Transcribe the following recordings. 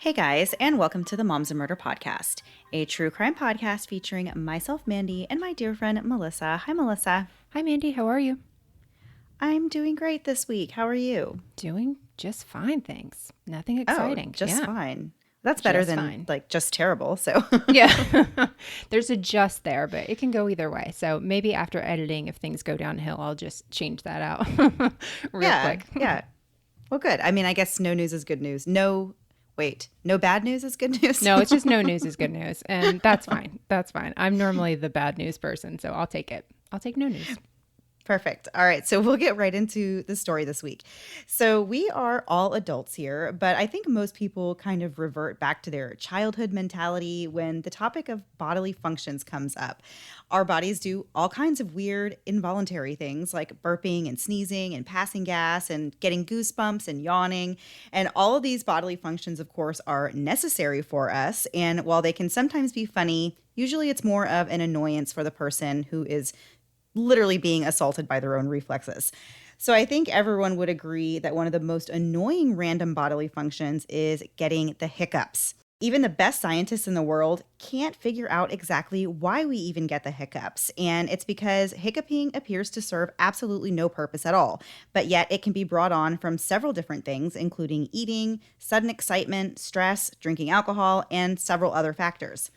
Hey guys, and welcome to the Moms and Murder Podcast, a true crime podcast featuring myself, Mandy, and my dear friend, Melissa. Hi, Melissa. Hi, Mandy. How are you? I'm doing great this week. How are you? Doing just fine, thanks. Nothing Oh, exciting. just Yeah, fine. That's better just than, fine. just terrible. So, Yeah. There's a just there, but it can go either way. So maybe after editing, if things go downhill, I'll just change that out real yeah, quick. yeah. Well, good. I mean, I guess no news is good news. No bad news is good news. No, it's just no news is good news. And that's fine. That's fine. I'm normally the bad news person, so I'll take it. I'll take no news. Perfect. All right. So we'll get right into the story this week. So we are all adults here, but I think most people kind of revert back to their childhood mentality when the topic of bodily functions comes up. Our bodies do all kinds of weird, involuntary things like burping and sneezing and passing gas and getting goosebumps and yawning. And all of these bodily functions, of course, are necessary for us. And while they can sometimes be funny, usually it's more of an annoyance for the person who is literally being assaulted by their own reflexes. So I think everyone would agree that one of the most annoying random bodily functions is getting the hiccups. Even the best scientists in the world can't figure out exactly why we even get the hiccups. And it's because hiccuping appears to serve absolutely no purpose at all. But yet it can be brought on from several different things, including eating, sudden excitement, stress, drinking alcohol, and several other factors.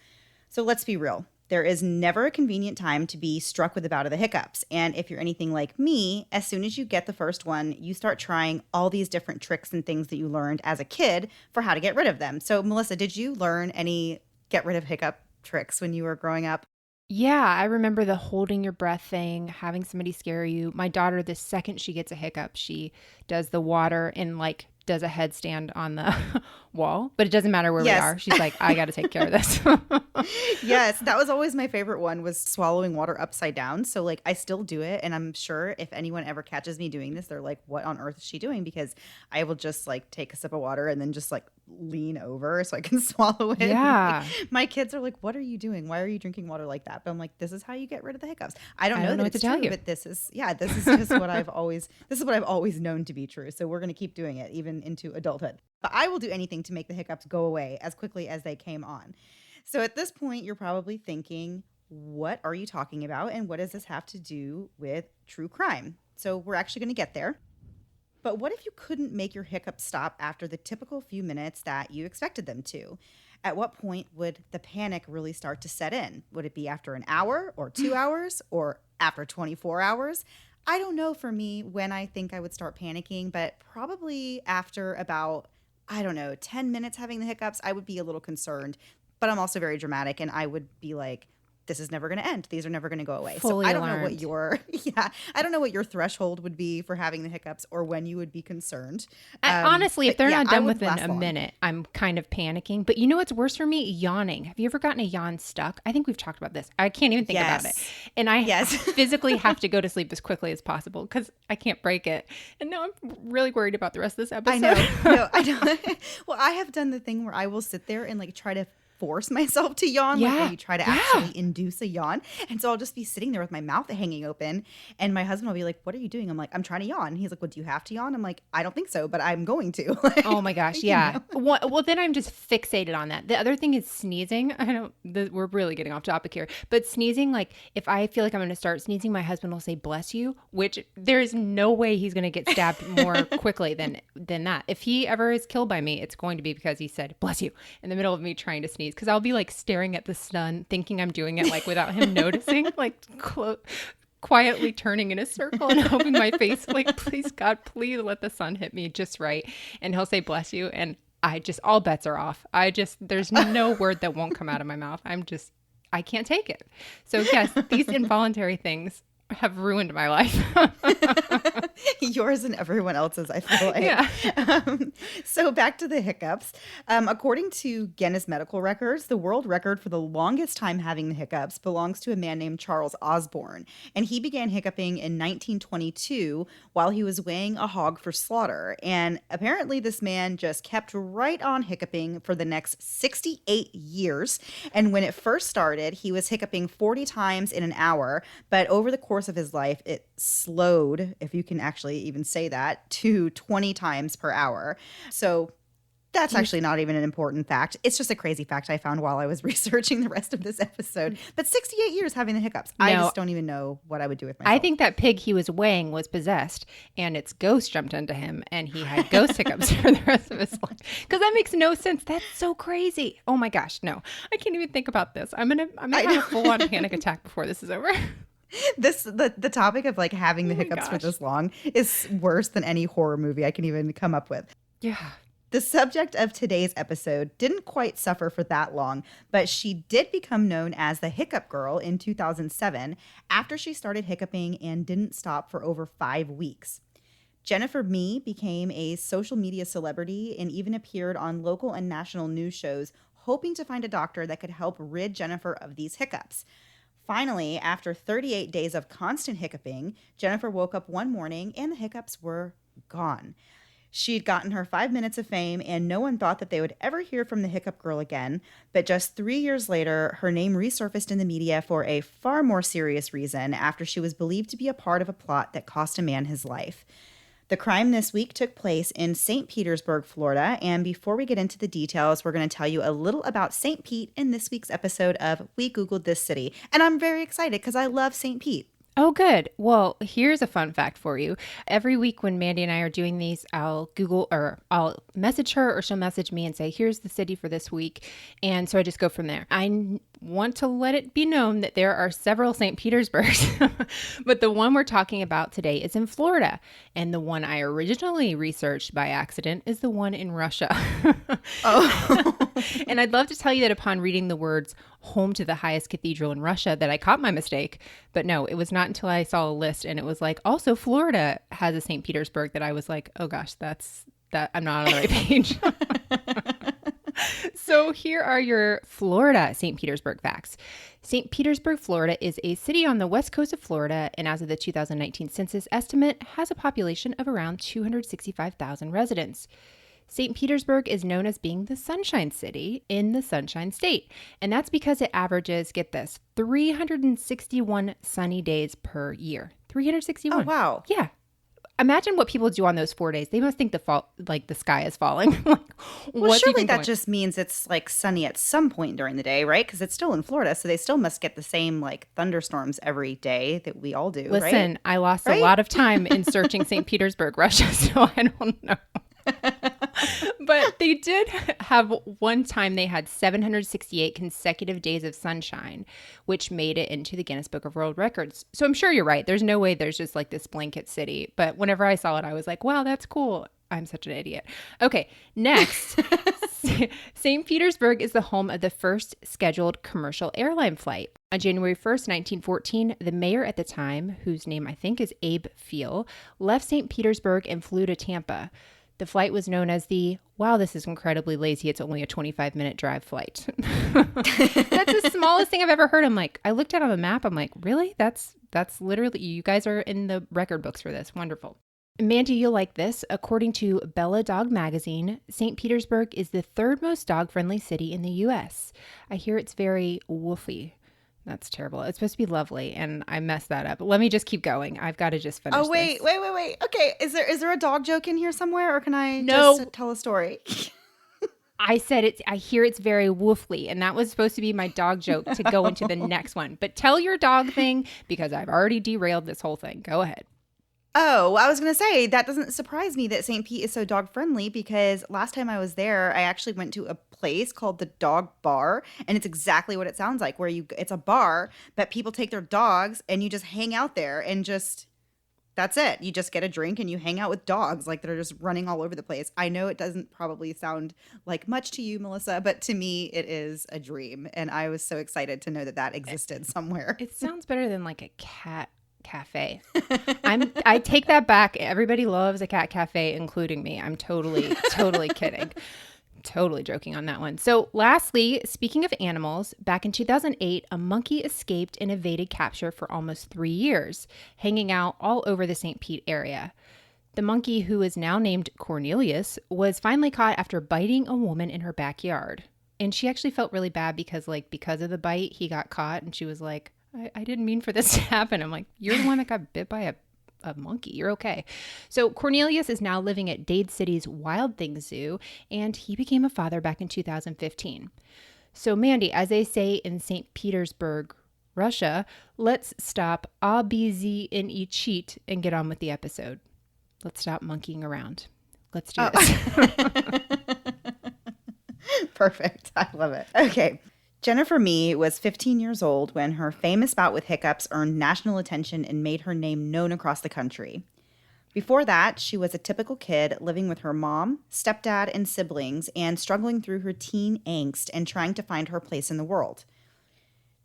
So let's be real. There is never a convenient time to be struck with a bout of the hiccups. And if you're anything like me, as soon as you get the first one, you start trying all these different tricks and things that you learned as a kid for how to get rid of them. So, Melissa, did you learn any get rid of hiccup tricks when you were growing up? Yeah, I remember the holding your breath thing, having somebody scare you. My daughter, the second she gets a hiccup, she does the water and does a headstand on the wall, but it doesn't matter where we Yes. are. She's like, I got to take care of this. Yes, that was always my favorite one was swallowing water upside down. So I still do it and I'm sure if anyone ever catches me doing this, they're like, what on earth is she doing? Because I will just take a sip of water and then just lean over so I can swallow it. And, Yeah. my kids are like, what are you doing? Why are you drinking water like that? But I'm like, this is how you get rid of the hiccups. I don't I know don't know that what to it's tell true, you. but this is just what this is what I've always known to be true. So we're going to keep doing it even into adulthood. But I will do anything to make the hiccups go away as quickly as they came on. So at this point, you're probably thinking, what are you talking about? And what does this have to do with true crime? So we're actually going to get there. But what if you couldn't make your hiccups stop after the typical few minutes that you expected them to? At what point would the panic really start to set in? Would it be after an hour or 2 hours or after 24 hours? I don't know for me when I think I would start panicking, but probably after about, I don't know, 10 minutes having the hiccups, I would be a little concerned. But I'm also very dramatic and I would be like, this is never going to end. These are never going to go away. Fully So I don't know what alarmed. I don't know what your threshold would be for having the hiccups or when you would be concerned. Honestly, if But they're yeah, not I done would within last a long. minute, I'm kind of panicking. But you know what's worse for me? Yawning. Have you ever gotten a yawn stuck? I think we've talked about this. I can't even think about it. Yes. And I Yes. physically have to go to sleep as quickly as possible because I can't break it. And now I'm really worried about the rest of this I episode. know. No, I know. Well, I have done the thing where I will sit there and try to force myself to yawn, where Yeah. you try to Yeah. actually induce a yawn. And so I'll just be sitting there with my mouth hanging open. And my husband will be like, what are you doing? I'm like, I'm trying to yawn. He's like, well, do you have to yawn? I'm like, I don't think so, but I'm going to. Oh my gosh, yeah. Well, then I'm just fixated on that. The other thing is sneezing. We're really getting off topic here, but sneezing, if I feel like I'm going to start sneezing, my husband will say, bless you, which there is no way he's going to get stabbed more quickly than that. If he ever is killed by me, it's going to be because he said, bless you, in the middle of me trying to sneeze. Because I'll be staring at the sun, thinking I'm doing it without him noticing, quietly turning in a circle and hoping my face, please God, please let the sun hit me just right. And he'll say, bless you. And all bets are off. There's no word that won't come out of my mouth. I can't take it. So yes, these involuntary things have ruined my life. Yours and everyone else's, I feel like. Yeah. So back to the hiccups. According to Guinness medical records, the world record for the longest time having the hiccups belongs to a man named Charles Osborne. And he began hiccuping in 1922 while he was weighing a hog for slaughter. And apparently this man just kept right on hiccuping for the next 68 years. And when it first started, he was hiccuping 40 times in an hour. But over the course of his life, it slowed, if you can actually even say that, to 20 times per hour. So That's actually not even an important fact. It's just a crazy fact I found while I was researching the rest of this episode. But 68 years having the hiccups. I just don't even know what I would do with myself. I think that pig he was weighing was possessed and its ghost jumped into him and he had ghost hiccups for the rest of his life. Because that makes no sense. That's so crazy. Oh my gosh, no. I can't even think about this. I'm gonna have a full-on panic attack before this is over. The topic of like having the hiccups for this long is worse than any horror movie I can even come up with. Yeah. The subject of today's episode didn't quite suffer for that long, but she did become known as the Hiccup Girl in 2007 after she started hiccuping and didn't stop for over 5 weeks. Jennifer Mee became a social media celebrity and even appeared on local and national news shows, hoping to find a doctor that could help rid Jennifer of these hiccups. Finally, after 38 days of constant hiccuping, Jennifer woke up one morning and the hiccups were gone. She'd gotten her 5 minutes of fame, and no one thought that they would ever hear from the Hiccup Girl again. But just 3 years later, her name resurfaced in the media for a far more serious reason after she was believed to be a part of a plot that cost a man his life. The crime this week took place in St. Petersburg, Florida, and before we get into the details, we're going to tell you a little about St. Pete in this week's episode of We Googled This City. And I'm very excited because I love St. Pete. Oh, good. Well, here's a fun fact for you. Every week when Mandy and I are doing these, I'll Google or I'll message her or she'll message me and say, here's the city for this week. And so I just go from there. I want to let it be known that there are several St. Petersburgs, but the one we're talking about today is in Florida. And the one I originally researched by accident is the one in Russia. Oh. And I'd love to tell you that upon reading the words home to the highest cathedral in Russia that I caught my mistake. But no, it was not until I saw a list and it was like, also Florida has a St. Petersburg that I was like, oh gosh, I'm not on the right page. So here are your Florida St. Petersburg facts. St. Petersburg, Florida is a city on the west coast of Florida and as of the 2019 census estimate has a population of around 265,000 residents. St. Petersburg is known as being the Sunshine City in the Sunshine State. And that's because it averages, get this, 361 sunny days per year. 361. Oh, wow. Yeah. Imagine what people do on those 4 days. They must think the sky is falling. Well, surely that just means it's like sunny at some point during the day, right? Because it's still in Florida, so they still must get the same like thunderstorms every day that we all do. Listen, right? I lost a lot of time in searching St. Petersburg, Russia, so I don't know. But they did have one time they had 768 consecutive days of sunshine, which made it into the Guinness Book of World Records. So I'm sure you're right. There's no way there's just like this blanket city. But whenever I saw it, I was like, wow, that's cool. I'm such an idiot. Okay, next. St. Petersburg is the home of the first scheduled commercial airline flight. On January 1st, 1914, the mayor at the time, whose name I think is Abe Fiel, left St. Petersburg and flew to Tampa. The flight was known as the, wow, this is incredibly lazy, it's only a 25-minute drive flight. That's the smallest thing I've ever heard. I looked at it on the map. I'm like, really? That's literally, you guys are in the record books for this. Wonderful. Mandy, you'll like this. According to Bella Dog magazine, St. Petersburg is the third most dog-friendly city in the U.S. I hear it's very woofy. That's terrible. It's supposed to be lovely, and I messed that up. Let me just keep going. I've got to just finish. Oh, wait. Okay, is there a dog joke in here somewhere, or can I just tell a story? I said I hear it's very woofly, and that was supposed to be my dog joke to go into the next one. But tell your dog thing, because I've already derailed this whole thing. Go ahead. Oh, I was going to say, that doesn't surprise me that St. Pete is so dog friendly because last time I was there, I actually went to a place called the Dog Bar, and it's exactly what it sounds like, where it's a bar, but people take their dogs and you just hang out there and that's it. You just get a drink and you hang out with dogs like they're just running all over the place. I know it doesn't probably sound like much to you, Melissa, but to me it is a dream, and I was so excited to know that existed somewhere. It sounds better than like a cat cafe. I take that back. Everybody loves a cat cafe, including me. I'm totally kidding. Totally joking on that one. So lastly, speaking of animals, back in 2008, a monkey escaped and evaded capture for almost 3 years, hanging out all over the St. Pete area. The monkey, who is now named Cornelius, was finally caught after biting a woman in her backyard. And she actually felt really bad because of the bite, he got caught, and she was like, I didn't mean for this to happen. I'm like, you're the one that got bit by a a monkey. You're okay. So Cornelius is now living at Dade City's Wild Things Zoo, and he became a father back in 2015. So Mandy, as they say in St. Petersburg, Russia, let's stop a busy and eat cheat and get on with the episode. Let's stop monkeying around. Let's do this. Perfect. I love it. Okay. Jennifer Mee was 15 years old when her famous bout with hiccups earned national attention and made her name known across the country. Before that, she was a typical kid living with her mom, stepdad, and siblings and struggling through her teen angst and trying to find her place in the world.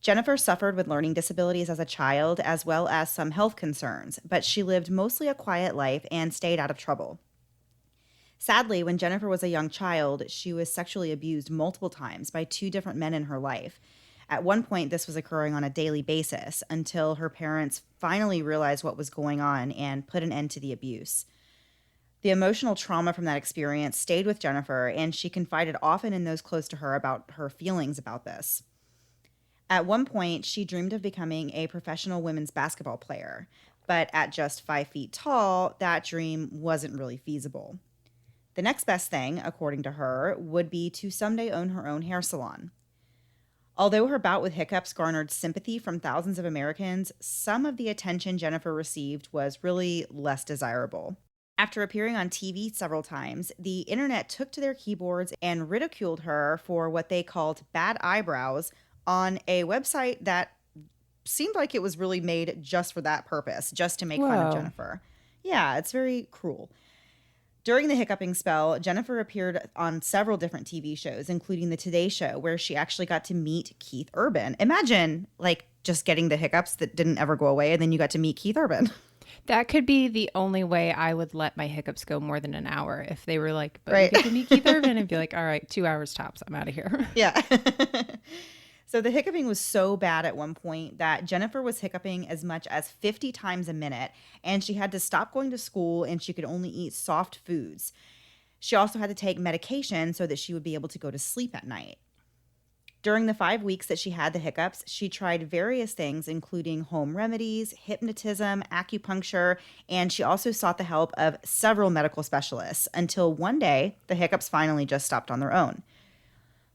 Jennifer suffered with learning disabilities as a child as well as some health concerns, but she lived mostly a quiet life and stayed out of trouble. Sadly, when Jennifer was a young child, she was sexually abused multiple times by 2 different men in her life. At one point, this was occurring on a daily basis until her parents finally realized what was going on and put an end to the abuse. The emotional trauma from that experience stayed with Jennifer, and she confided often in those close to her about her feelings about this. At one point, she dreamed of becoming a professional women's basketball player, but at just 5 feet tall, that dream wasn't really feasible. The next best thing, according to her, would be to someday own her own hair salon. Although her bout with hiccups garnered sympathy from thousands of Americans, some of the attention Jennifer received was really less desirable. After appearing on TV several times, the internet took to their keyboards and ridiculed her for what they called bad eyebrows on a website that seemed like it was really made just for that purpose, just to make fun of Jennifer. Yeah, it's very cruel. During the hiccuping spell, Jennifer appeared on several different TV shows, including The Today Show, where she actually got to meet Keith Urban. Imagine, just getting the hiccups that didn't ever go away, and then you got to meet Keith Urban. That could be the only way I would let my hiccups go more than an hour. If they were like, but right. You get to meet Keith Urban, I'd be like, all right, 2 hours tops. I'm out of here. Yeah. So the hiccuping was so bad at one point that Jennifer was hiccuping as much as 50 times a minute, and she had to stop going to school, and she could only eat soft foods. She also had to take medication so that she would be able to go to sleep at night. During the 5 weeks that she had the hiccups, she tried various things, including home remedies, hypnotism, acupuncture, and she also sought the help of several medical specialists until one day the hiccups finally just stopped on their own.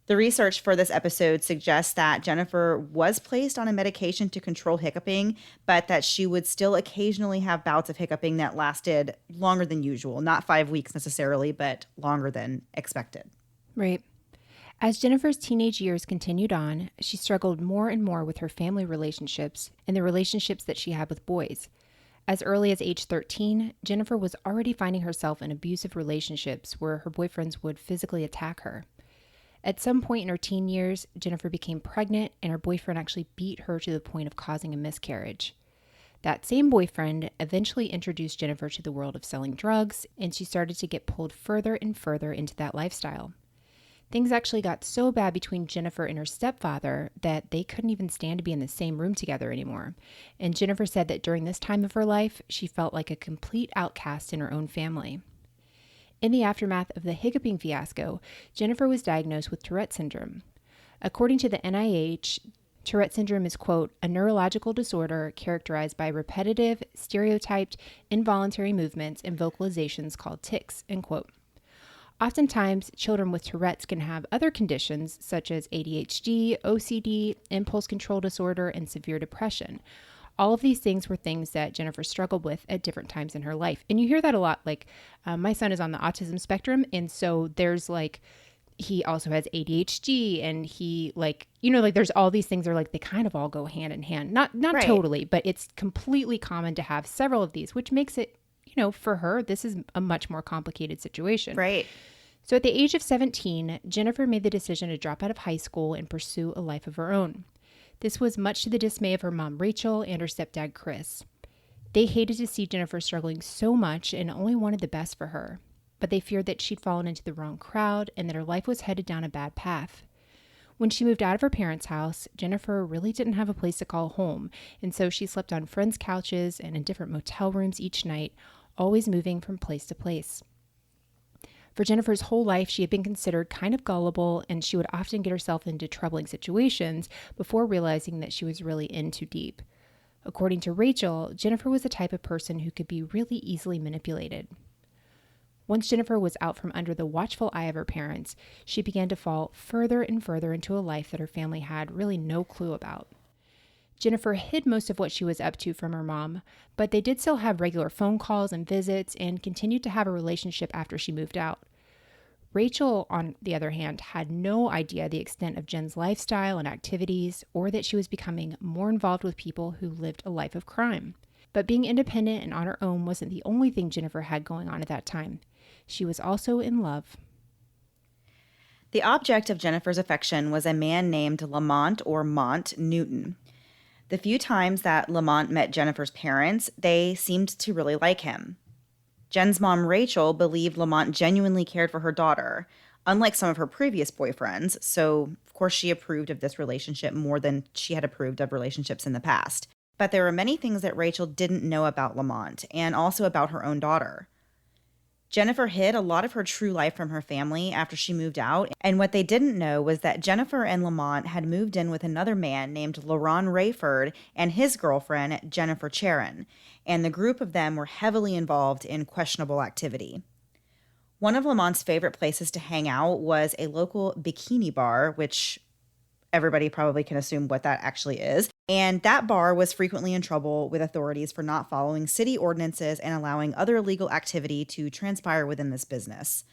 The research for this episode suggests that Jennifer was placed on a medication to control hiccuping, but that she would still occasionally have bouts of hiccuping that lasted longer than usual. Not 5 weeks necessarily, but longer than expected. Right. As Jennifer's teenage years continued on, she struggled more and more with her family relationships and the relationships that she had with boys. As early as age 13, Jennifer was already finding herself in abusive relationships where her boyfriends would physically attack her. At some point in her teen years, Jennifer became pregnant, and her boyfriend actually beat her to the point of causing a miscarriage. That same boyfriend eventually introduced Jennifer to the world of selling drugs, and she started to get pulled further and further into that lifestyle. Things actually got so bad between Jennifer and her stepfather that they couldn't even stand to be in the same room together anymore. And Jennifer said that during this time of her life, she felt like a complete outcast in her own family. In the aftermath of the hiccuping fiasco, Jennifer was diagnosed with Tourette syndrome. According to the NIH, Tourette syndrome is, quote, a neurological disorder characterized by repetitive, stereotyped, involuntary movements and vocalizations called tics, end quote. Oftentimes, children with Tourette's can have other conditions such as ADHD, OCD, impulse control disorder, and severe depression. All of these things were things that Jennifer struggled with at different times in her life. And you hear that a lot. My son is on the autism spectrum. And so there's he also has ADHD and he there's all these things are they kind of all go hand in hand. Not right. Totally, but it's completely common to have several of these, which makes it, for her, this is a much more complicated situation. Right. So at the age of 17, Jennifer made the decision to drop out of high school and pursue a life of her own. This was much to the dismay of her mom, Rachel, and her stepdad, Chris. They hated to see Jennifer struggling so much and only wanted the best for her, but they feared that she'd fallen into the wrong crowd and that her life was headed down a bad path. When she moved out of her parents' house, Jennifer really didn't have a place to call home, and so she slept on friends' couches and in different motel rooms each night, always moving from place to place. For Jennifer's whole life, she had been considered kind of gullible, and she would often get herself into troubling situations before realizing that she was really in too deep. According to Rachel, Jennifer was the type of person who could be really easily manipulated. Once Jennifer was out from under the watchful eye of her parents, she began to fall further and further into a life that her family had really no clue about. Jennifer hid most of what she was up to from her mom, but they did still have regular phone calls and visits and continued to have a relationship after she moved out. Rachel, on the other hand, had no idea the extent of Jen's lifestyle and activities, or that she was becoming more involved with people who lived a life of crime. But being independent and on her own wasn't the only thing Jennifer had going on at that time. She was also in love. The object of Jennifer's affection was a man named Lamont or Mont Newton. The few times that Lamont met Jennifer's parents, they seemed to really like him. Jen's mom, Rachel, believed Lamont genuinely cared for her daughter, unlike some of her previous boyfriends, so of course she approved of this relationship more than she had approved of relationships in the past. But there were many things that Rachel didn't know about Lamont, and also about her own daughter. Jennifer hid a lot of her true life from her family after she moved out, and what they didn't know was that Jennifer and Lamont had moved in with another man named LaRon Rayford and his girlfriend, Jennifer Charon, and the group of them were heavily involved in questionable activity. One of Lamont's favorite places to hang out was a local bikini bar, which everybody probably can assume what that actually is. And that bar was frequently in trouble with authorities for not following city ordinances and allowing other illegal activity to transpire within this business.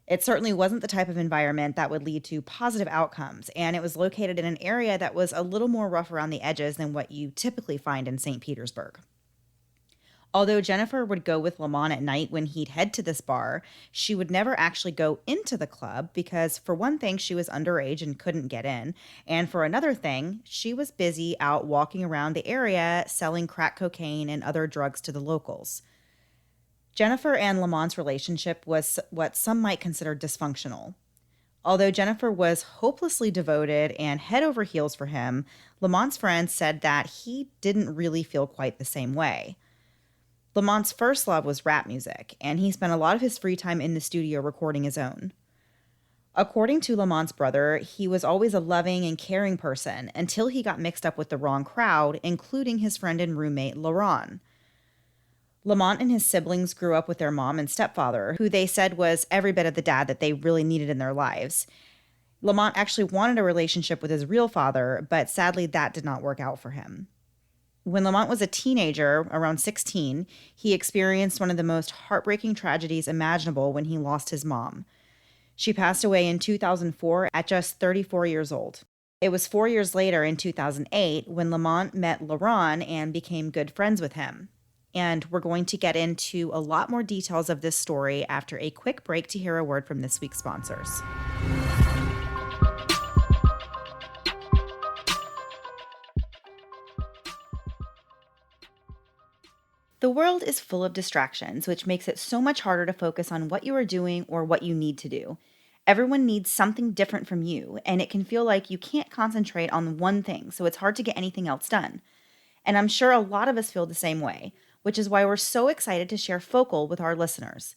It certainly wasn't the type of environment that would lead to positive outcomes, and it was located in an area that was a little more rough around the edges than what you typically find in St. Petersburg. Although Jennifer would go with Lamont at night when he'd head to this bar, she would never actually go into the club because, for one thing, she was underage and couldn't get in. And for another thing, she was busy out walking around the area selling crack cocaine and other drugs to the locals. Jennifer and Lamont's relationship was what some might consider dysfunctional. Although Jennifer was hopelessly devoted and head over heels for him, Lamont's friends said that he didn't really feel quite the same way. Lamont's first love was rap music, and he spent a lot of his free time in the studio recording his own. According to Lamont's brother, he was always a loving and caring person until he got mixed up with the wrong crowd, including his friend and roommate, LaRon. Lamont and his siblings grew up with their mom and stepfather, who they said was every bit of the dad that they really needed in their lives. Lamont actually wanted a relationship with his real father, but sadly that did not work out for him. When Lamont was a teenager, around 16, he experienced one of the most heartbreaking tragedies imaginable when he lost his mom. She passed away in 2004 at just 34 years old. It was 4 years later, in 2008, when Lamont met LaRon and became good friends with him. And we're going to get into a lot more details of this story after a quick break to hear a word from this week's sponsors. The world is full of distractions, which makes it so much harder to focus on what you are doing or what you need to do. Everyone needs something different from you, and it can feel like you can't concentrate on one thing, so it's hard to get anything else done. And I'm sure a lot of us feel the same way, which is why we're so excited to share Focal with our listeners.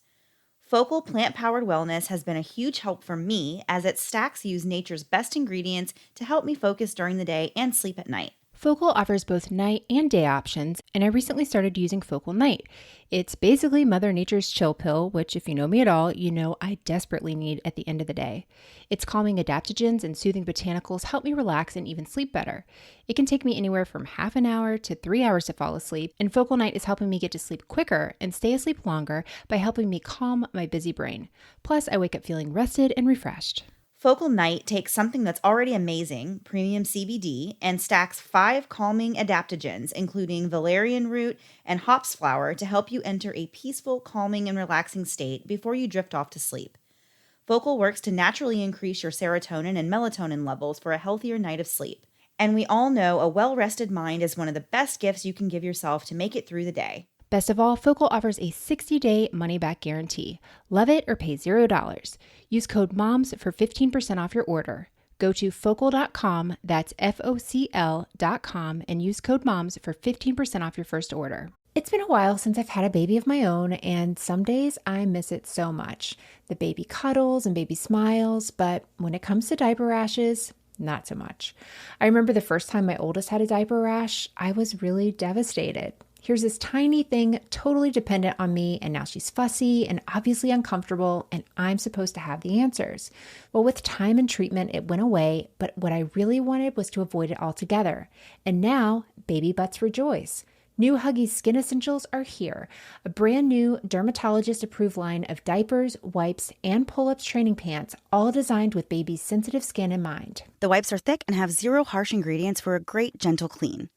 Focal plant-powered wellness has been a huge help for me, as its stacks use nature's best ingredients to help me focus during the day and sleep at night. Focal offers both night and day options, and I recently started using Focal Night. It's basically Mother Nature's chill pill, which, if you know me at all, you know I desperately need at the end of the day. Its calming adaptogens and soothing botanicals help me relax and even sleep better. It can take me anywhere from half an hour to 3 hours to fall asleep, and Focal Night is helping me get to sleep quicker and stay asleep longer by helping me calm my busy brain. Plus, I wake up feeling rested and refreshed. Focal Night takes something that's already amazing, premium CBD, and stacks 5 calming adaptogens, including valerian root and hops flower, to help you enter a peaceful, calming, and relaxing state before you drift off to sleep. Focal works to naturally increase your serotonin and melatonin levels for a healthier night of sleep. And we all know a well-rested mind is one of the best gifts you can give yourself to make it through the day. Best of all, Focal offers a 60-day money-back guarantee. Love it or pay $0. Use code MOMS for 15% off your order. Go to focal.com, that's FOCL.com, and use code MOMS for 15% off your first order. It's been a while since I've had a baby of my own, and some days I miss it so much. The baby cuddles and baby smiles, but when it comes to diaper rashes, Not so much. I remember the first time my oldest had a diaper rash, I was really devastated. Here's this tiny thing totally dependent on me, and now she's fussy and obviously uncomfortable, and I'm supposed to have the answers. Well, with time and treatment, it went away, but what I really wanted was to avoid it altogether. And now, baby butts rejoice. New Huggies Skin Essentials are here, a brand new dermatologist-approved line of diapers, wipes, and pull-ups training pants, all designed with baby's sensitive skin in mind. The wipes are thick and have zero harsh ingredients for a great, gentle clean.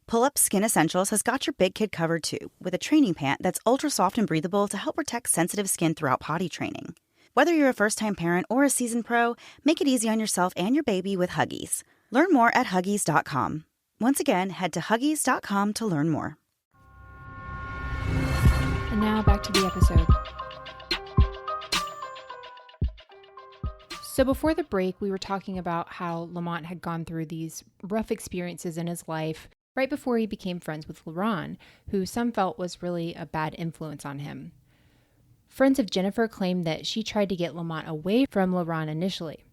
Pull-Up Skin Essentials has got your big kid covered too, with a training pant that's ultra soft and breathable to help protect sensitive skin throughout potty training. Whether you're a first-time parent or a seasoned pro, make it easy on yourself and your baby with Huggies. Learn more at Huggies.com. Once again, head to Huggies.com to learn more. And now back to the episode. So before the break, we were talking about how Lamont had gone through these rough experiences in his life right before he became friends with LaRon, who some felt was really a bad influence on him. Friends of Jennifer claimed that she tried to get Lamont away from LaRon initially.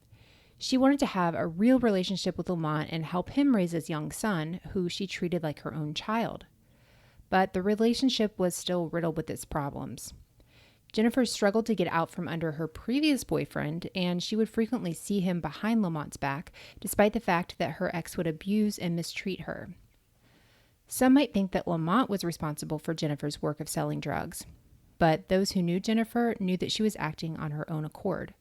She wanted to have a real relationship with Lamont and help him raise his young son, who she treated like her own child. But the relationship was still riddled with its problems. Jennifer struggled to get out from under her previous boyfriend, and she would frequently see him behind Lamont's back, despite the fact that her ex would abuse and mistreat her. Some might think that Lamont was responsible for Jennifer's work of selling drugs, but those who knew Jennifer knew that she was acting on her own accord.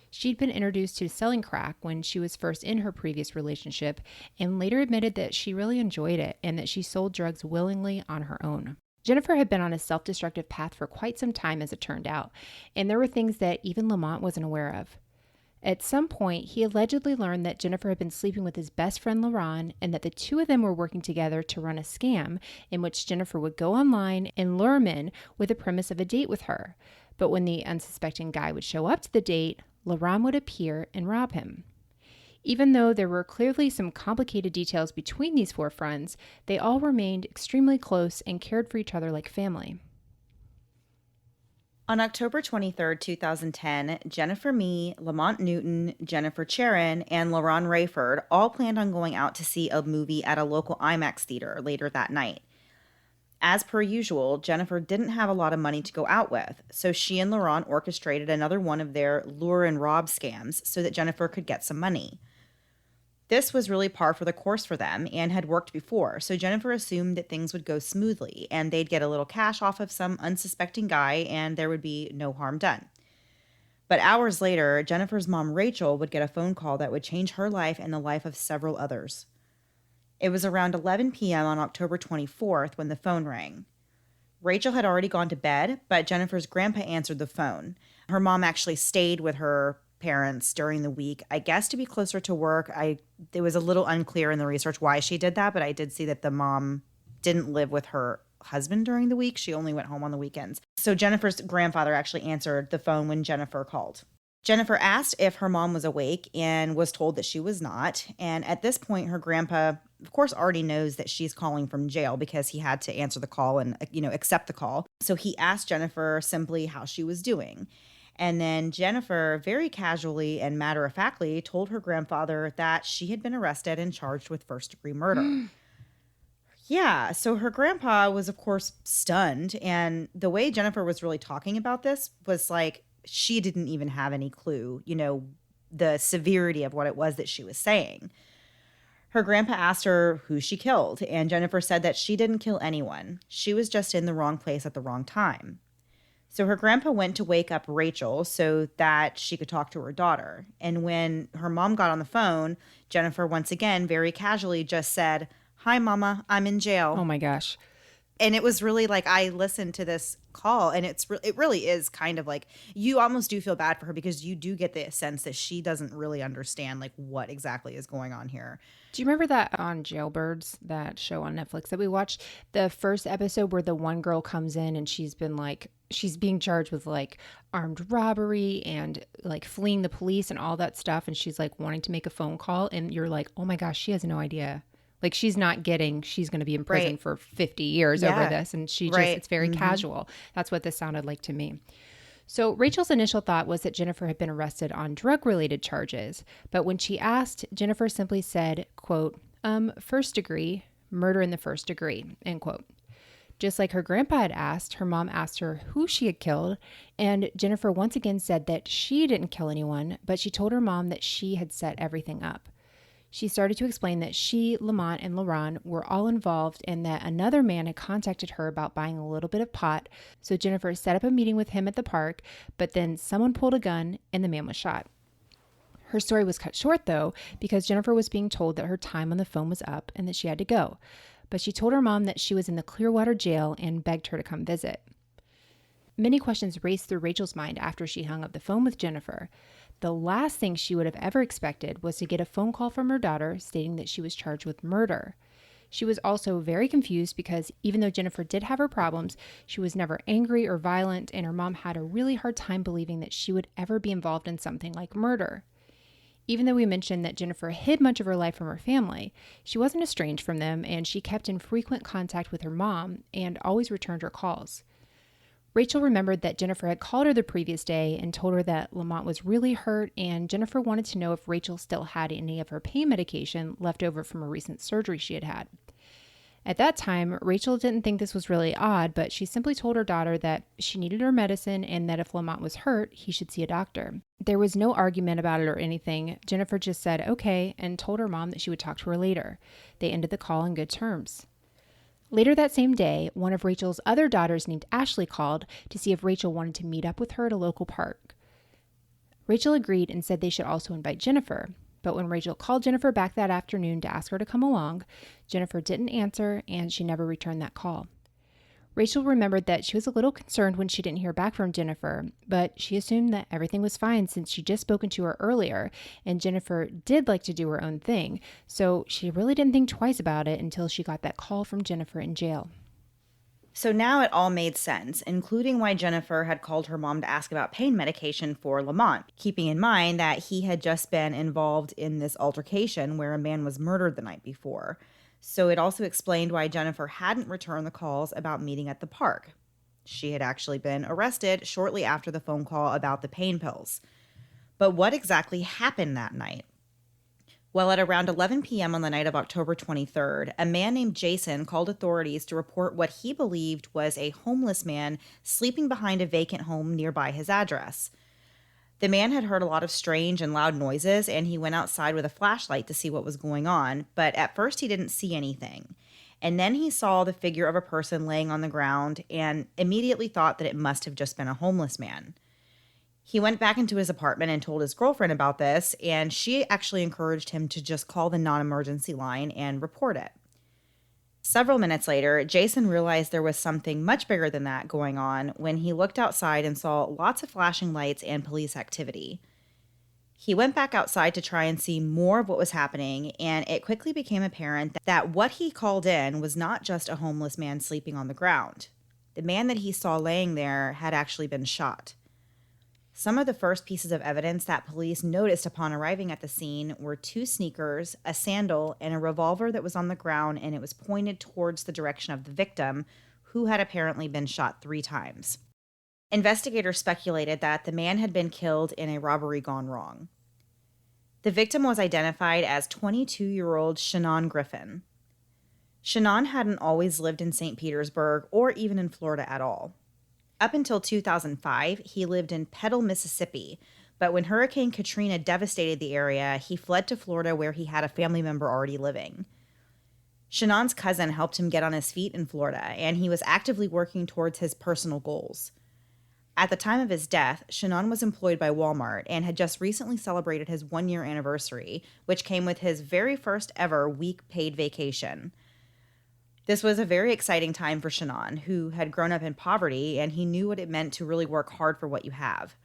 She'd been introduced to selling crack when she was first in her previous relationship, and later admitted that she really enjoyed it and that she sold drugs willingly on her own. Jennifer had been on a self-destructive path for quite some time, as it turned out, and there were things that even Lamont wasn't aware of. At some point, he allegedly learned that Jennifer had been sleeping with his best friend LaRon, and that the two of them were working together to run a scam in which Jennifer would go online and lure him in with the premise of a date with her. But when the unsuspecting guy would show up to the date, LaRon would appear and rob him. Even though there were clearly some complicated details between these four friends, they all remained extremely close and cared for each other like family. On October 23rd, 2010, Jennifer Mee, Lamont Newton, Jennifer Charon, and LaRon Rayford all planned on going out to see a movie at a local IMAX theater later that night. As per usual, Jennifer didn't have a lot of money to go out with, so she and LaRon orchestrated another one of their lure and rob scams so that Jennifer could get some money. This was really par for the course for them and had worked before, so Jennifer assumed that things would go smoothly and they'd get a little cash off of some unsuspecting guy and there would be no harm done. But hours later, Jennifer's mom Rachel would get a phone call that would change her life and the life of several others. It was around 11 p.m. on October 24th when the phone rang. Rachel had already gone to bed, but Jennifer's grandpa answered the phone. Her mom actually stayed with her parents during the week, I guess to be closer to work. It was a little unclear in the research why she did that, but I did see that the mom didn't live with her husband during the week. She only went home on the weekends. So Jennifer's grandfather actually answered the phone when Jennifer called. Jennifer asked if her mom was awake and was told that she was not. And at this point, her grandpa, of course, already knows that she's calling from jail because he had to answer the call and, accept the call. So he asked Jennifer simply how she was doing. And then Jennifer, very casually and matter-of-factly, told her grandfather that she had been arrested and charged with first-degree murder. Yeah, so her grandpa was, of course, stunned. And the way Jennifer was really talking about this was like she didn't even have any clue, the severity of what it was that she was saying. Her grandpa asked her who she killed, and Jennifer said that she didn't kill anyone. She was just in the wrong place at the wrong time. So her grandpa went to wake up Rachel so that she could talk to her daughter. And when her mom got on the phone, Jennifer once again very casually just said, "Hi, Mama, I'm in jail." Oh my gosh. And it was really like, I listened to this call and it really is kind of like, you almost do feel bad for her because you do get the sense that she doesn't really understand like what exactly is going on here. Do you remember that on Jailbirds, that show on Netflix that we watched? The first episode where the one girl comes in and she's being charged with like armed robbery and like fleeing the police and all that stuff. And she's like wanting to make a phone call and you're like, oh my gosh, she has no idea. Like she's not getting, she's going to be in prison for 50 years over this. And it's very casual. That's what this sounded like to me. So Rachel's initial thought was that Jennifer had been arrested on drug-related charges, but when she asked, Jennifer simply said, quote, first degree, murder in the first degree, end quote. Just like her grandpa had asked, her mom asked her who she had killed, and Jennifer once again said that she didn't kill anyone, but she told her mom that she had set everything up. She started to explain that she, Lamont, and LaRon were all involved and that another man had contacted her about buying a little bit of pot, so Jennifer set up a meeting with him at the park, but then someone pulled a gun and the man was shot. Her story was cut short, though, because Jennifer was being told that her time on the phone was up and that she had to go. But she told her mom that she was in the Clearwater jail and begged her to come visit. Many questions raced through Rachel's mind after she hung up the phone with Jennifer. The last thing she would have ever expected was to get a phone call from her daughter stating that she was charged with murder. She was also very confused because even though Jennifer did have her problems, she was never angry or violent, and her mom had a really hard time believing that she would ever be involved in something like murder. Even though we mentioned that Jennifer hid much of her life from her family, she wasn't estranged from them, and she kept in frequent contact with her mom and always returned her calls. Rachel remembered that Jennifer had called her the previous day and told her that Lamont was really hurt, and Jennifer wanted to know if Rachel still had any of her pain medication left over from a recent surgery she had had. At that time, Rachel didn't think this was really odd, but she simply told her daughter that she needed her medicine and that if Lamont was hurt, he should see a doctor. There was no argument about it or anything. Jennifer just said okay and told her mom that she would talk to her later. They ended the call on good terms. Later that same day, one of Rachel's other daughters named Ashley called to see if Rachel wanted to meet up with her at a local park. Rachel agreed and said they should also invite Jennifer. But when Rachel called Jennifer back that afternoon to ask her to come along, Jennifer didn't answer and she never returned that call. Rachel remembered that she was a little concerned when she didn't hear back from Jennifer, but she assumed that everything was fine since she'd just spoken to her earlier, and Jennifer did like to do her own thing, so she really didn't think twice about it until she got that call from Jennifer in jail. So now it all made sense, including why Jennifer had called her mom to ask about pain medication for Lamont, keeping in mind that he had just been involved in this altercation where a man was murdered the night before. So it also explained why Jennifer hadn't returned the calls about meeting at the park. She had actually been arrested shortly after the phone call about the pain pills. But what exactly happened that night? Well, at around 11 p.m. on the night of October 23rd, a man named Jason called authorities to report what he believed was a homeless man sleeping behind a vacant home nearby his address. The man had heard a lot of strange and loud noises, and he went outside with a flashlight to see what was going on, but at first he didn't see anything. And then he saw the figure of a person laying on the ground and immediately thought that it must have just been a homeless man. He went back into his apartment and told his girlfriend about this, and she actually encouraged him to just call the non-emergency line and report it. Several minutes later, Jason realized there was something much bigger than that going on when he looked outside and saw lots of flashing lights and police activity. He went back outside to try and see more of what was happening, and it quickly became apparent that what he called in was not just a homeless man sleeping on the ground. The man that he saw laying there had actually been shot. Some of the first pieces of evidence that police noticed upon arriving at the scene were 2 sneakers, a sandal, and a revolver that was on the ground, and it was pointed towards the direction of the victim, who had apparently been shot 3 times. Investigators speculated that the man had been killed in a robbery gone wrong. The victim was identified as 22-year-old Shannon Griffin. Shannon hadn't always lived in St. Petersburg or even in Florida at all. Up until 2005, he lived in Petal, Mississippi, but when Hurricane Katrina devastated the area, he fled to Florida where he had a family member already living. Shannon's cousin helped him get on his feet in Florida, and he was actively working towards his personal goals. At the time of his death, Shannon was employed by Walmart and had just recently celebrated his 1-year anniversary, which came with his very first ever week paid vacation. This was a very exciting time for Shannon, who had grown up in poverty, and he knew what it meant to really work hard for what you have.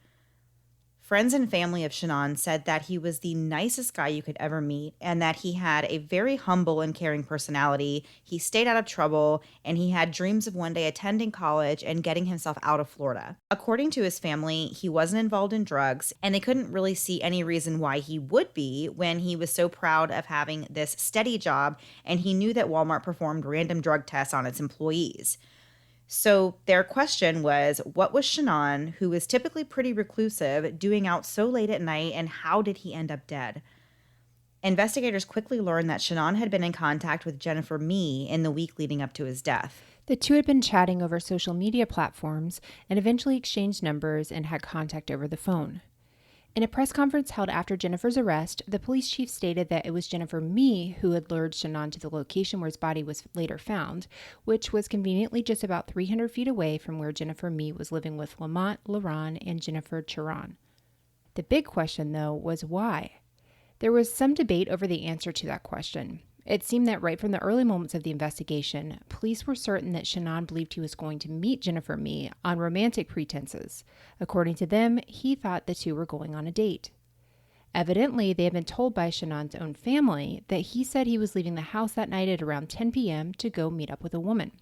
Friends and family of Shannon said that he was the nicest guy you could ever meet and that he had a very humble and caring personality. He stayed out of trouble, and he had dreams of one day attending college and getting himself out of Florida. According to his family, he wasn't involved in drugs, and they couldn't really see any reason why he would be when he was so proud of having this steady job, and he knew that Walmart performed random drug tests on its employees. So their question was, what was Shannon, who was typically pretty reclusive, doing out so late at night, and how did he end up dead? Investigators quickly learned that Shannon had been in contact with Jennifer Mee in the week leading up to his death. The two had been chatting over social media platforms and eventually exchanged numbers and had contact over the phone. In a press conference held after Jennifer's arrest, the police chief stated that it was Jennifer Mee who had lured Shannon to the location where his body was later found, which was conveniently just about 300 feet away from where Jennifer Mee was living with Lamont, LaRon, and Jennifer Charon. The big question, though, was why? There was some debate over the answer to that question. It seemed that right from the early moments of the investigation, police were certain that Shannon believed he was going to meet Jennifer Mee on romantic pretenses. According to them, he thought the two were going on a date. Evidently, they had been told by Shannon's own family that he said he was leaving the house that night at around 10 p.m. to go meet up with a woman.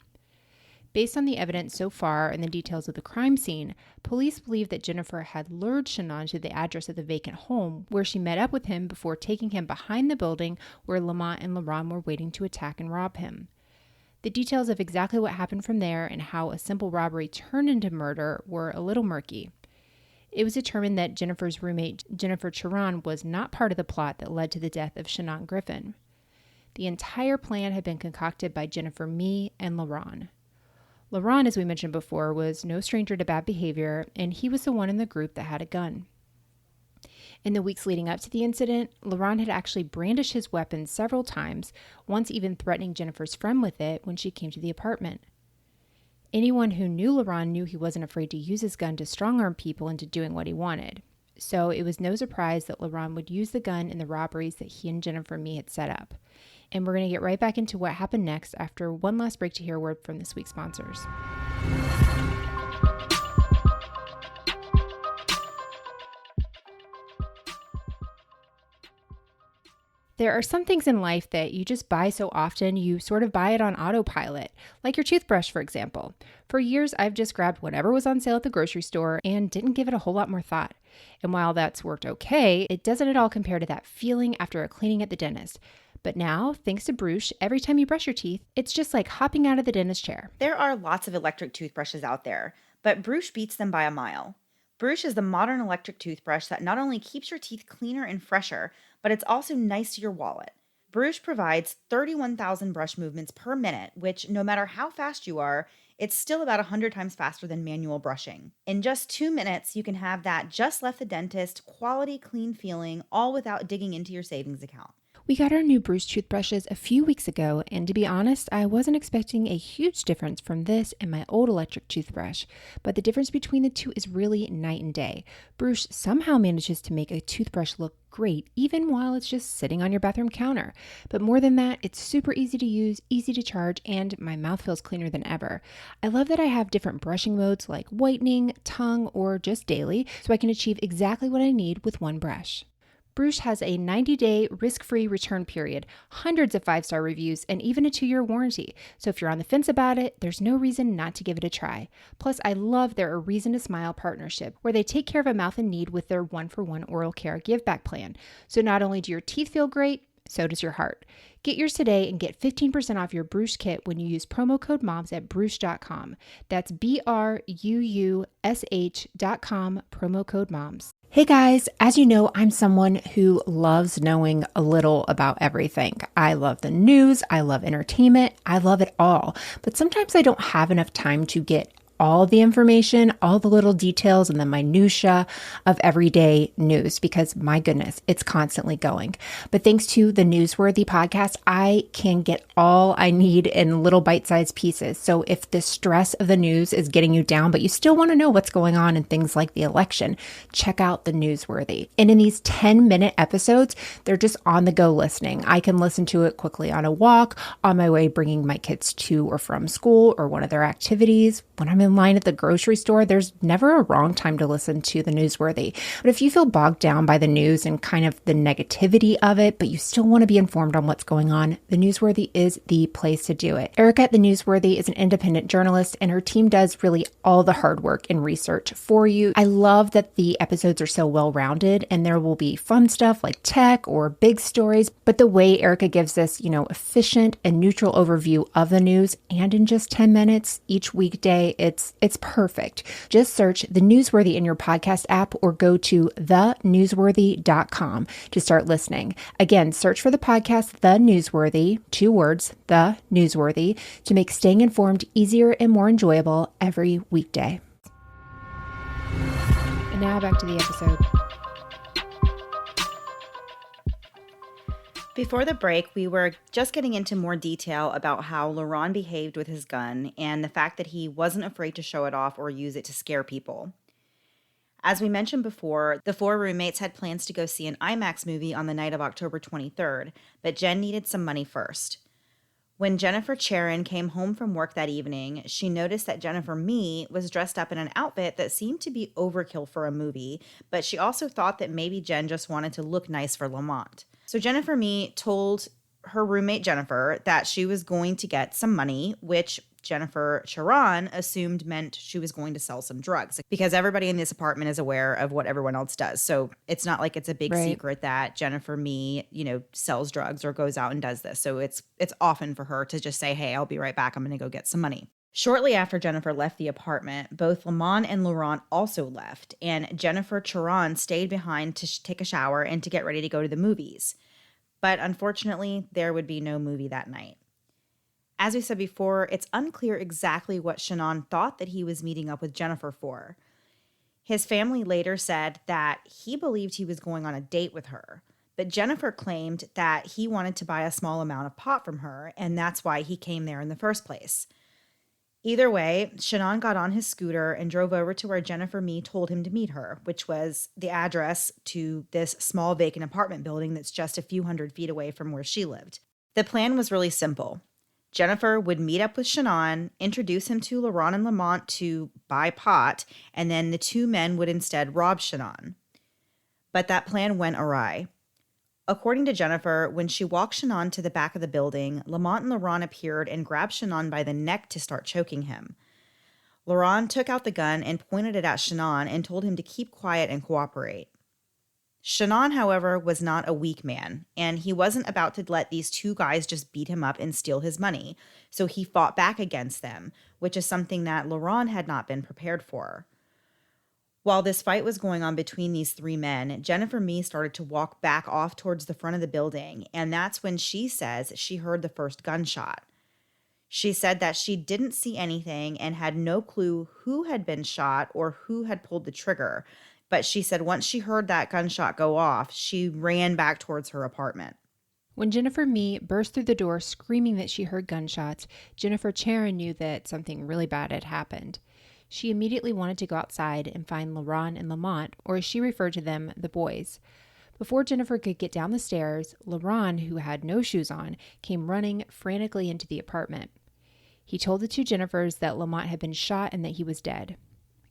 Based on the evidence so far and the details of the crime scene, police believe that Jennifer had lured Shannon to the address of the vacant home where she met up with him before taking him behind the building where Lamont and LaRon were waiting to attack and rob him. The details of exactly what happened from there and how a simple robbery turned into murder were a little murky. It was determined that Jennifer's roommate, Jennifer Charon, was not part of the plot that led to the death of Shannon Griffin. The entire plan had been concocted by Jennifer Mee and LaRon. LaRon, as we mentioned before, was no stranger to bad behavior, and he was the one in the group that had a gun. In the weeks leading up to the incident, LaRon had actually brandished his weapon several times, once even threatening Jennifer's friend with it when she came to the apartment. Anyone who knew LaRon knew he wasn't afraid to use his gun to strong-arm people into doing what he wanted. So it was no surprise that LaRon would use the gun in the robberies that he and Jennifer Mee had set up. And we're going to get right back into what happened next after one last break to hear a word from this week's sponsors. There are some things in life that you just buy so often, you sort of buy it on autopilot, like your toothbrush, for example. For years, I've just grabbed whatever was on sale at the grocery store and didn't give it a whole lot more thought. And while that's worked okay, it doesn't at all compare to that feeling after a cleaning at the dentist. But now, thanks to Bruce, every time you brush your teeth, it's just like hopping out of the dentist chair. There are lots of electric toothbrushes out there, but Bruce beats them by a mile. Bruce is the modern electric toothbrush that not only keeps your teeth cleaner and fresher, but it's also nice to your wallet. Bruce provides 31,000 brush movements per minute, which, no matter how fast you are, it's still about 100 times faster than manual brushing. In just 2 minutes, you can have that just left the dentist, quality, clean feeling, all without digging into your savings account. We got our new Bruce toothbrushes a few weeks ago, and to be honest, I wasn't expecting a huge difference from this and my old electric toothbrush, but the difference between the two is really night and day. Bruce somehow manages to make a toothbrush look great, even while it's just sitting on your bathroom counter. But more than that, it's super easy to use, easy to charge, and my mouth feels cleaner than ever. I love that I have different brushing modes like whitening, tongue, or just daily, so I can achieve exactly what I need with one brush. Bruce has a 90-day risk-free return period, hundreds of 5-star reviews, and even a 2-year warranty. So if you're on the fence about it, there's no reason not to give it a try. Plus, I love their A Reason to Smile partnership, where they take care of a mouth in need with their 1-for-1 oral care give-back plan. So not only do your teeth feel great, so does your heart. Get yours today and get 15% off your Bruce kit when you use promo code MOMS at Bruce.com. That's BRUUSH.com, promo code MOMS. Hey guys, as you know, I'm someone who loves knowing a little about everything. I love the news, I love entertainment, I love it all. But sometimes I don't have enough time to get all the information, all the little details and the minutia of everyday news because my goodness, it's constantly going. But thanks to the Newsworthy podcast, I can get all I need in little bite-sized pieces. So if the stress of the news is getting you down, but you still want to know what's going on in things like the election, check out the Newsworthy. And in these 10-minute episodes, they're just on the go listening. I can listen to it quickly on a walk, on my way bringing my kids to or from school or one of their activities, when I'm in in line at the grocery store, there's never a wrong time to listen to the Newsworthy. But if you feel bogged down by the news and kind of the negativity of it, but you still want to be informed on what's going on, the Newsworthy is the place to do it. Erica at the Newsworthy is an independent journalist, and her team does really all the hard work and research for you. I love that the episodes are so well-rounded, and there will be fun stuff like tech or big stories, but the way Erica gives this, efficient and neutral overview of the news, and in just 10 minutes each weekday, it's perfect. Just search The Newsworthy in your podcast app or go to thenewsworthy.com to start listening. Again, search for the podcast The Newsworthy, 2 words, The Newsworthy, to make staying informed easier and more enjoyable every weekday. And now back to the episode. Before the break, we were just getting into more detail about how Laurent behaved with his gun and the fact that he wasn't afraid to show it off or use it to scare people. As we mentioned before, the 4 roommates had plans to go see an IMAX movie on the night of October 23rd, but Jen needed some money first. When Jennifer Charon came home from work that evening, she noticed that Jennifer Mee was dressed up in an outfit that seemed to be overkill for a movie, but she also thought that maybe Jen just wanted to look nice for Lamont. So Jennifer Mee told her roommate Jennifer that she was going to get some money, which Jennifer Charon assumed meant she was going to sell some drugs, because everybody in this apartment is aware of what everyone else does. So it's not like it's a big secret that Jennifer Mee, sells drugs or goes out and does this. So it's often for her to just say, hey, I'll be right back. I'm going to go get some money. Shortly after Jennifer left the apartment, both Lamont and Laurent also left, and Jennifer Charon stayed behind to take a shower and to get ready to go to the movies. But unfortunately, there would be no movie that night. As we said before, it's unclear exactly what Shannon thought that he was meeting up with Jennifer for. His family later said that he believed he was going on a date with her, but Jennifer claimed that he wanted to buy a small amount of pot from her, and that's why he came there in the first place. Either way, Shannon got on his scooter and drove over to where Jennifer Mee told him to meet her, which was the address to this small vacant apartment building that's just a few hundred feet away from where she lived. The plan was really simple. Jennifer would meet up with Shannon, introduce him to Laurent and Lamont to buy pot, and then the 2 men would instead rob Shannon. But that plan went awry. According to Jennifer, when she walked Shannon to the back of the building, Lamont and Laurent appeared and grabbed Shannon by the neck to start choking him. Laurent took out the gun and pointed it at Shannon and told him to keep quiet and cooperate. Shannon, however, was not a weak man, and he wasn't about to let these 2 guys just beat him up and steal his money, so he fought back against them, which is something that Laurent had not been prepared for. While this fight was going on between these 3 men, Jennifer Mee started to walk back off towards the front of the building, and that's when she says she heard the first gunshot. She said that she didn't see anything and had no clue who had been shot or who had pulled the trigger, but she said once she heard that gunshot go off, she ran back towards her apartment. When Jennifer Mee burst through the door screaming that she heard gunshots, Jennifer Charon knew that something really bad had happened. She immediately wanted to go outside and find Laurent and Lamont, or as she referred to them, the boys. Before Jennifer could get down the stairs, Laurent, who had no shoes on, came running frantically into the apartment. He told the 2 Jennifers that Lamont had been shot and that he was dead.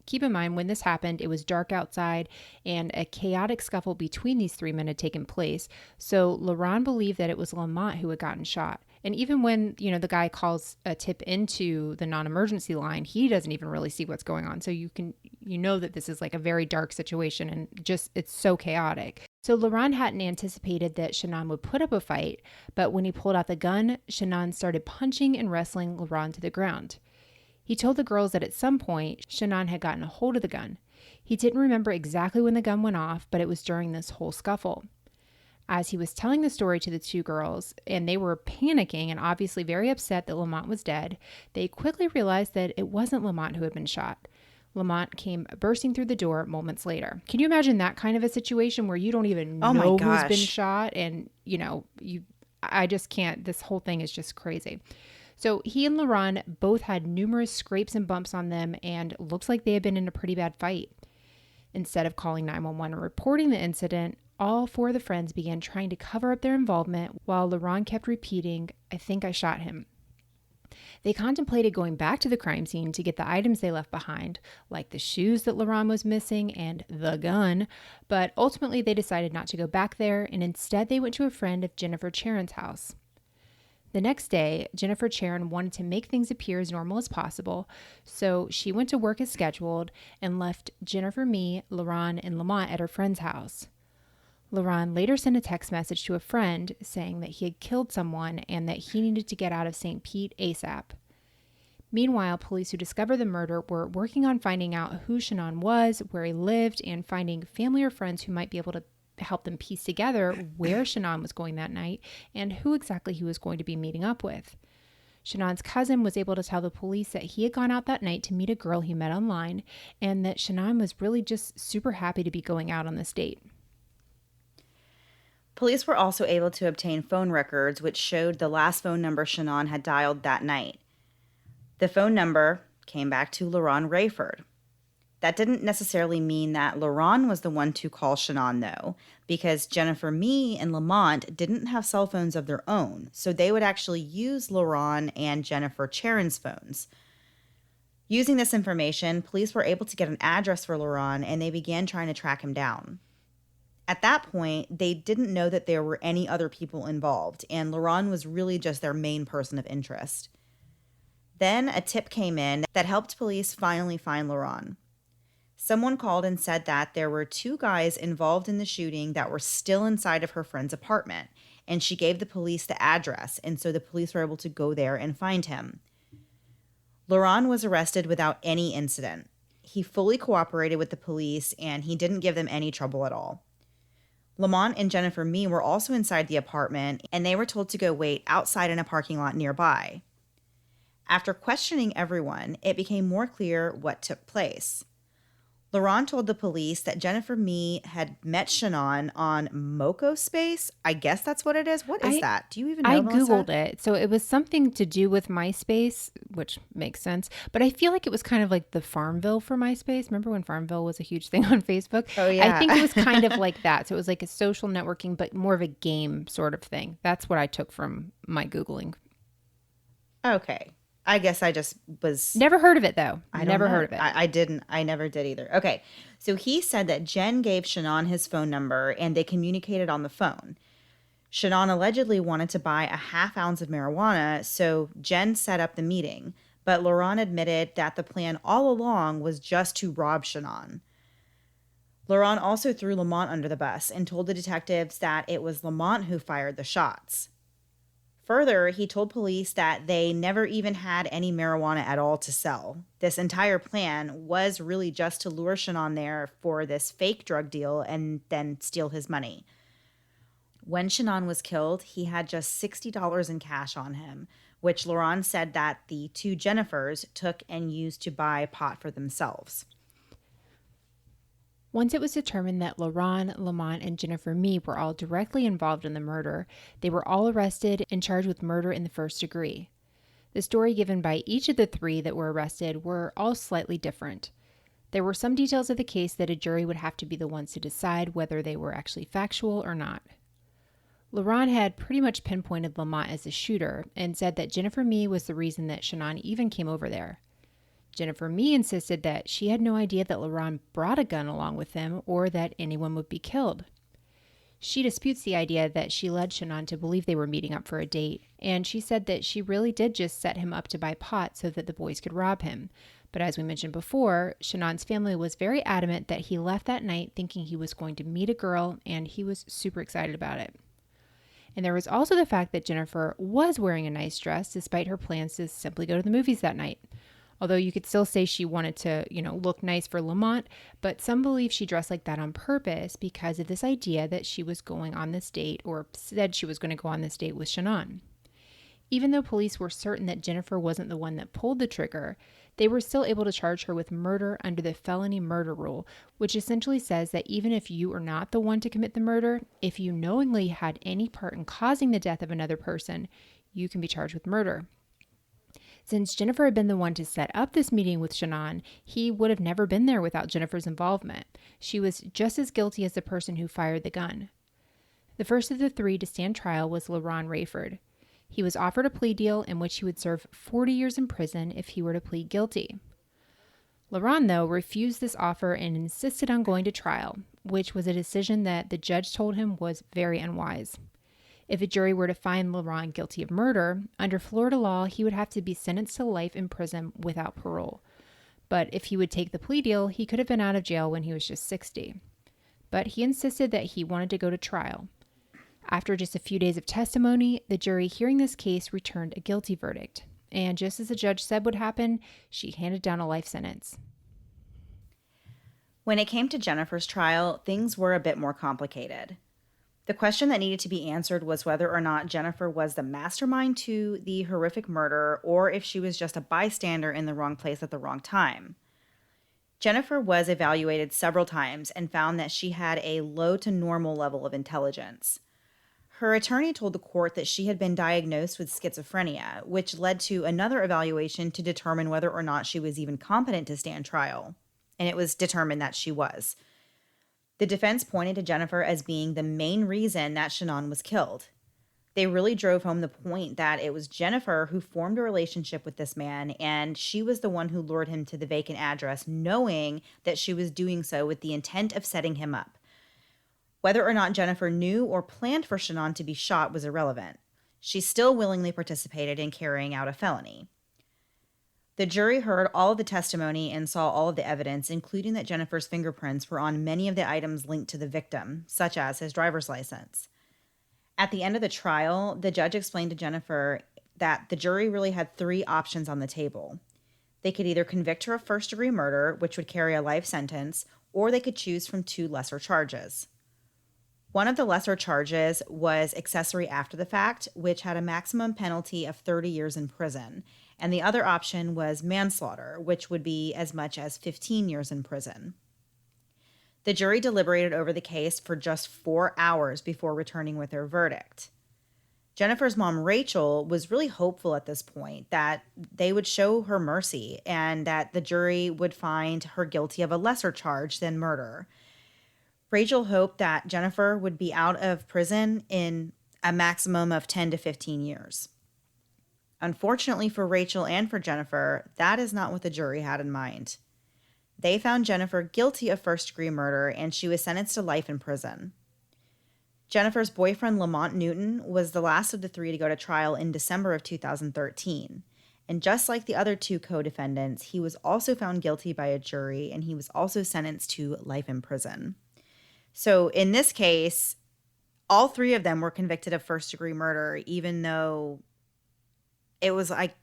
Keep in mind, when this happened, it was dark outside and a chaotic scuffle between these 3 men had taken place, so Laurent believed that it was Lamont who had gotten shot. And even when, the guy calls a tip into the non-emergency line, he doesn't even really see what's going on. So you know that this is like a very dark situation and just, it's so chaotic. So Laurent hadn't anticipated that Shannon would put up a fight, but when he pulled out the gun, Shannon started punching and wrestling Laurent to the ground. He told the girls that at some point, Shannon had gotten a hold of the gun. He didn't remember exactly when the gun went off, but it was during this whole scuffle. As he was telling the story to the 2 girls, and they were panicking and obviously very upset that Lamont was dead, they quickly realized that it wasn't Lamont who had been shot. Lamont came bursting through the door moments later. Can you imagine that kind of a situation where you don't even know who's been shot? And, I just can't. This whole thing is just crazy. So he and Laurent both had numerous scrapes and bumps on them, and looks like they had been in a pretty bad fight. Instead of calling 911 and reporting the incident, all 4 of the friends began trying to cover up their involvement while Laurent kept repeating, "I think I shot him." They contemplated going back to the crime scene to get the items they left behind, like the shoes that LaRon was missing and the gun, but ultimately they decided not to go back there, and instead they went to a friend of Jennifer Charon's house. The next day, Jennifer Charon wanted to make things appear as normal as possible, so she went to work as scheduled and left Jennifer, me, LaRon, and Lamont at her friend's house. LaRon later sent a text message to a friend saying that he had killed someone and that he needed to get out of St. Pete ASAP. Meanwhile, police who discovered the murder were working on finding out who Shannon was, where he lived, and finding family or friends who might be able to help them piece together where Shannon was going that night and who exactly he was going to be meeting up with. Shannon's cousin was able to tell the police that he had gone out that night to meet a girl he met online and that Shannon was really just super happy to be going out on this date. Police were also able to obtain phone records which showed the last phone number Shannon had dialed that night. The phone number came back to LaRon Rayford. That didn't necessarily mean that LaRon was the one to call Shannon, though, because Jennifer, me, and Lamont didn't have cell phones of their own, so they would actually use LaRon and Jennifer Charon's phones. Using this information, police were able to get an address for LaRon, and they began trying to track him down. At that point, they didn't know that there were any other people involved, and LaRon was really just their main person of interest. Then a tip came in that helped police finally find LaRon. Someone called and said that there were 2 guys involved in the shooting that were still inside of her friend's apartment, and she gave the police the address, and so the police were able to go there and find him. LaRon was arrested without any incident. He fully cooperated with the police, and he didn't give them any trouble at all. Lamont and Jennifer Me were also inside the apartment, and they were told to go wait outside in a parking lot nearby. After questioning everyone, it became more clear what took place. LaRon told the police that Jennifer Me had met Shannon on Moco Space. I guess that's what it is. What is that? Do you even know, I Melissa? Googled it. So it was something to do with MySpace, which makes sense. But I feel like it was kind of like the Farmville for MySpace. Remember when Farmville was a huge thing on Facebook? Oh, yeah. I think it was kind of like that. So it was like a social networking, but more of a game sort of thing. That's what I took from my Googling. Okay. I guess I just was... Never heard of it, though. I never don't know. heard of it. I didn't. I never did either. Okay. So he said that Jen gave Shannon his phone number and they communicated on the phone. Shannon allegedly wanted to buy a half ounce of marijuana, so Jen set up the meeting. But LaRon admitted that the plan all along was just to rob Shannon. LaRon also threw Lamont under the bus and told the detectives that it was Lamont who fired the shots. Further, he told police that they never even had any marijuana at all to sell. This entire plan was really just to lure Shannon there for this fake drug deal and then steal his money. When Shannon was killed, he had just $60 in cash on him, which LaRon said that the 2 Jennifers took and used to buy pot for themselves. Once it was determined that LaRon, Lamont, and Jennifer Me were all directly involved in the murder, they were all arrested and charged with murder in the first degree. The story given by each of the 3 that were arrested were all slightly different. There were some details of the case that a jury would have to be the ones to decide whether they were actually factual or not. LaRon had pretty much pinpointed Lamont as the shooter and said that Jennifer Me was the reason that Shannon even came over there. Jennifer Me insisted that she had no idea that LaRon brought a gun along with him or that anyone would be killed. She disputes the idea that she led Shannon to believe they were meeting up for a date, and she said that she really did just set him up to buy pot so that the boys could rob him. But as we mentioned before, Shannon's family was very adamant that he left that night thinking he was going to meet a girl, and he was super excited about it. And there was also the fact that Jennifer was wearing a nice dress despite her plans to simply go to the movies that night. Although you could still say she wanted to, look nice for Lamont, but some believe she dressed like that on purpose because of this idea that she was going on this date, or said she was going to go on this date with Shannon. Even though police were certain that Jennifer wasn't the one that pulled the trigger, they were still able to charge her with murder under the felony murder rule, which essentially says that even if you are not the one to commit the murder, if you knowingly had any part in causing the death of another person, you can be charged with murder. Since Jennifer had been the one to set up this meeting with Shannon, he would have never been there without Jennifer's involvement. She was just as guilty as the person who fired the gun. The first of the 3 to stand trial was LaRon Rayford. He was offered a plea deal in which he would serve 40 years in prison if he were to plead guilty. Laurent, though, refused this offer and insisted on going to trial, which was a decision that the judge told him was very unwise. If a jury were to find Laurent guilty of murder, under Florida law, he would have to be sentenced to life in prison without parole. But if he would take the plea deal, he could have been out of jail when he was just 60. But he insisted that he wanted to go to trial. After just a few days of testimony, the jury hearing this case returned a guilty verdict. And just as the judge said would happen, she handed down a life sentence. When it came to Jennifer's trial, things were a bit more complicated. The question that needed to be answered was whether or not Jennifer was the mastermind to the horrific murder or if she was just a bystander in the wrong place at the wrong time. Jennifer was evaluated several times and found that she had a low to normal level of intelligence. Her attorney told the court that she had been diagnosed with schizophrenia, which led to another evaluation to determine whether or not she was even competent to stand trial. And it was determined that she was. The defense pointed to Jennifer as being the main reason that Shannon was killed. They really drove home the point that it was Jennifer who formed a relationship with this man, and she was the one who lured him to the vacant address, knowing that she was doing so with the intent of setting him up. Whether or not Jennifer knew or planned for Shannon to be shot was irrelevant. She still willingly participated in carrying out a felony. The jury heard all of the testimony and saw all of the evidence, including that Jennifer's fingerprints were on many of the items linked to the victim, such as his driver's license. At the end of the trial, the judge explained to Jennifer that the jury really had three options on the table. They could either convict her of first-degree murder, which would carry a life sentence, or they could choose from two lesser charges. One of the lesser charges was accessory after the fact, which had a maximum penalty of 30 years in prison. And the other option was manslaughter, which would be as much as 15 years in prison. The jury deliberated over the case for just 4 hours before returning with their verdict. Jennifer's mom, Rachel, was really hopeful at this point that they would show her mercy and that the jury would find her guilty of a lesser charge than murder. Rachel hoped that Jennifer would be out of prison in a maximum of 10 to 15 years. Unfortunately for Rachel and for Jennifer, that is not what the jury had in mind. They found Jennifer guilty of first-degree murder, and she was sentenced to life in prison. Jennifer's boyfriend, Lamont Newton, was the last of the three to go to trial in December of 2013. And just like the other two co-defendants, he was also found guilty by a jury, and he was also sentenced to life in prison. So in this case, all three of them were convicted of first-degree murder, even though it was like,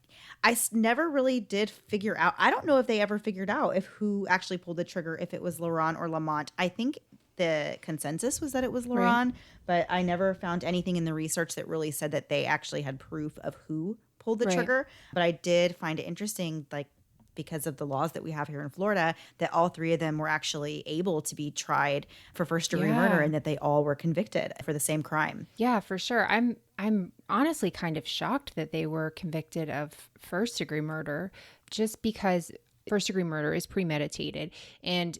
never really did figure out. I don't know if they ever figured out if who actually pulled the trigger, if it was Laurent or Lamont. I think the consensus was that it was Laurent, but I never found anything in the research that really said that they actually had proof of who pulled the trigger. But I did find it interesting, like, because of the laws that we have here in Florida, that all three of them were actually able to be tried for first-degree murder and that they all were convicted for the same crime. Yeah, for sure. I'm honestly kind of shocked that they were convicted of first-degree murder, just because first-degree murder is premeditated. And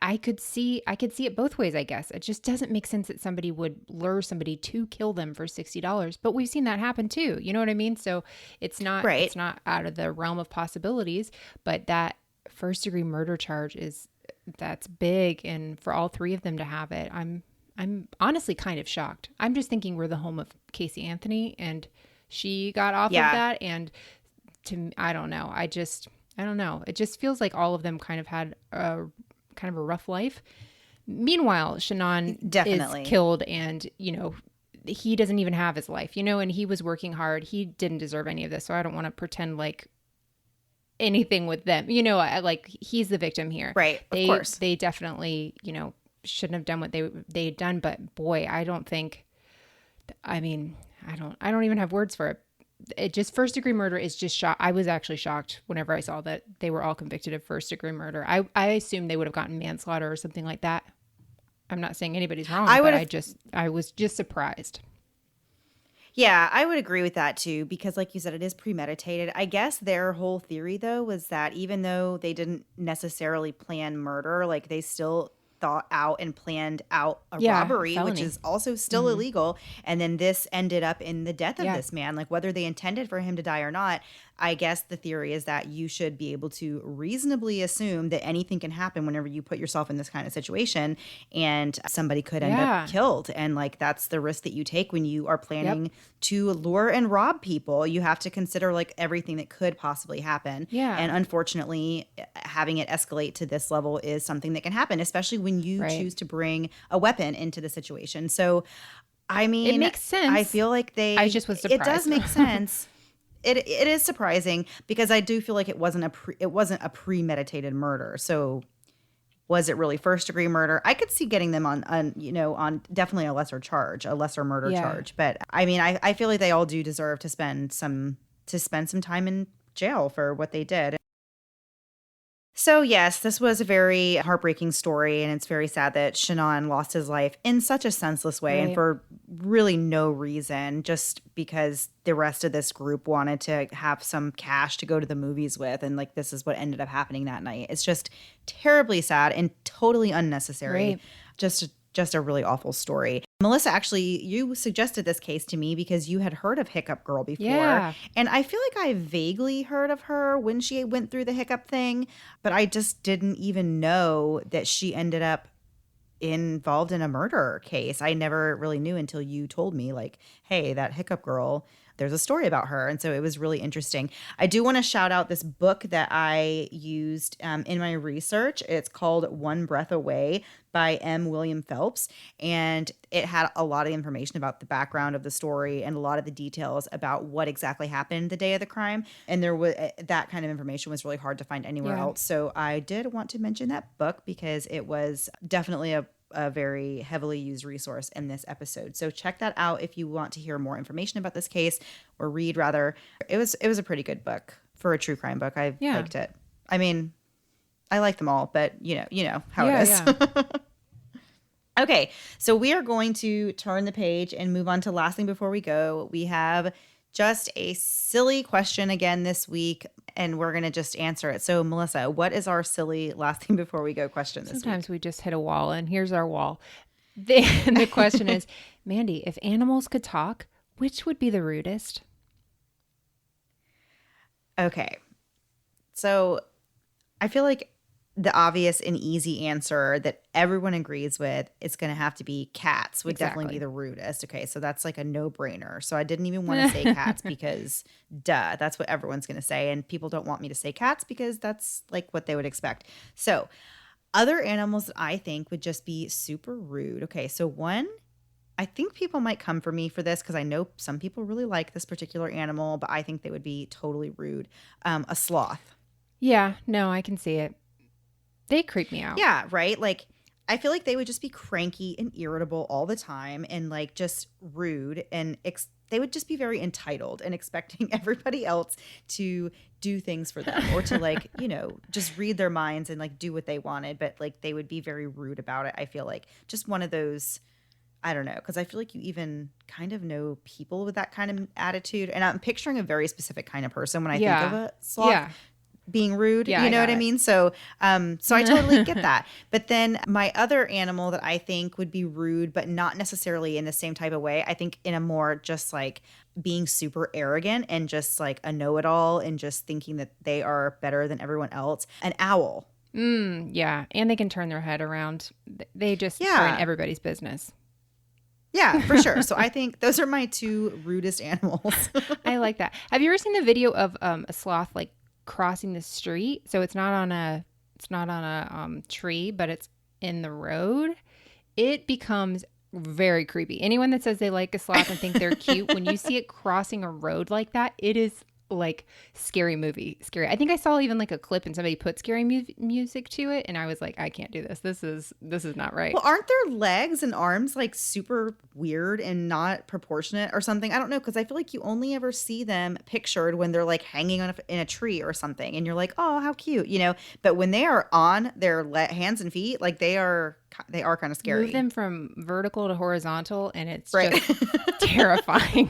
I could see it both ways, I guess. It just doesn't make sense that somebody would lure somebody to kill them for $60. But we've seen that happen too. You know what I mean? So it's not out of the realm of possibilities. But that first degree murder charge that's big, and for all three of them to have it, I'm honestly kind of shocked. I'm just thinking we're the home of Casey Anthony, and she got off of that. And I don't know. I don't know. It just feels like all of them kind of had a rough life. Meanwhile, Shannon is killed, and, you know, he doesn't even have his life, you know, and he was working hard. He didn't deserve any of this. So I don't want to pretend like anything with them, you know, like he's the victim here. Right. Of course. They definitely, you know, shouldn't have done what they had done. But boy, I don't even have words for it. It just, first degree murder is just shock. I was actually shocked whenever I saw that they were all convicted of first degree murder. I assumed they would have gotten manslaughter or something like that. I'm not saying anybody's wrong, but I was just surprised. Yeah, I would agree with that too, because like you said, it is premeditated. I guess their whole theory though was that even though they didn't necessarily plan murder, like they still thought out and planned out a Yeah, robbery, which felony. is also still illegal. And then this ended up in the death of Yeah. this man. Like, whether they intended for him to die or not, I guess the theory is that you should be able to reasonably assume that anything can happen whenever you put yourself in this kind of situation, and somebody could end Yeah. up killed. And like, that's the risk that you take when you are planning to lure and rob people. You have to consider like everything that could possibly happen. Yeah. And unfortunately, having it escalate to this level is something that can happen, especially when you Right. choose to bring a weapon into the situation. So, I mean, It makes sense. I feel like I just was it does surprised. make sense. It is surprising because I do feel like it wasn't a premeditated murder. So was it really first degree murder? I could see getting them on definitely a lesser charge, a lesser murder Yeah. charge. But I mean, I feel like they all do deserve to spend some time in jail for what they did. So yes, this was a very heartbreaking story, and it's very sad that Shannon lost his life in such a senseless way and Right. for really no reason, just because the rest of this group wanted to have some cash to go to the movies with, and like this is what ended up happening that night. It's just terribly sad and totally unnecessary. Right. Just a really awful story. Melissa, actually, you suggested this case to me because you had heard of Hiccup Girl before. Yeah. And I feel like I vaguely heard of her when she went through the hiccup thing, but I just didn't even know that she ended up involved in a murder case. I never really knew until you told me, like, hey, that Hiccup Girl, there's a story about her. And so it was really interesting. I do want to shout out this book that I used in my research. It's called One Breath Away by M. William Phelps. And it had a lot of information about the background of the story and a lot of the details about what exactly happened the day of the crime. And there was that kind of information was really hard to find anywhere Yeah. else. So I did want to mention that book because it was definitely a very heavily used resource in this episode. So check that out if you want to hear more information about this case, or read rather. It was a pretty good book for a true crime book. I Yeah. liked it. I mean, I like them all, but you know how Yeah, it is. yeah. Okay, so we are going to turn the page and move on to last thing before we go. We have just a silly question again this week, and we're going to just answer it. So, Melissa, what is our silly last thing before we go question this week? Sometimes we just hit a wall, and here's our wall. The question is, Mandy, if animals could talk, which would be the rudest? Okay, so I feel like the obvious and easy answer that everyone agrees with is going to have to be cats would definitely Exactly. be the rudest. Okay, so that's like a no-brainer. So I didn't even want to say cats because duh, that's what everyone's going to say. And people don't want me to say cats because that's like what they would expect. So other animals that I think would just be super rude. Okay, so one, I think people might come for me for this because I know some people really like this particular animal, but I think they would be totally rude. A sloth. Yeah, no, I can see it. They creep me out. Yeah, right? Like, I feel like they would just be cranky and irritable all the time and like just rude, and they would just be very entitled and expecting everybody else to do things for them or to like, just read their minds and like do what they wanted. But like they would be very rude about it. I feel like just one of those, I don't know, because I feel like you even kind of know people with that kind of attitude. And I'm picturing a very specific kind of person when I think of a sloth. Yeah. Being rude, Yeah, you know I what I got it. mean? So I totally get that. But then my other animal that I think would be rude, but not necessarily in the same type of way, I think in a more just like being super arrogant and just like a know-it-all and just thinking that they are better than everyone else, an owl. Yeah, and they can turn their head around. They just are Yeah. in everybody's business. Yeah, for sure. So I think those are my two rudest animals. I like that. Have you ever seen the video of a sloth like crossing the street? So it's not on a tree, but it's in the road. It becomes very creepy. Anyone that says they like a sloth and think they're cute, when you see it crossing a road like that, it is like scary movie. Scary. I think I saw even like a clip and somebody put scary music to it, and I was like, I can't do this. This is not right. Well, aren't their legs and arms like super weird and not proportionate or something? I don't know, because I feel like you only ever see them pictured when they're like hanging on in a tree or something, and you're like, oh, how cute, But when they are on their hands and feet, like they are they are kind of scary. Move them from vertical to horizontal, and it's Right. just terrifying,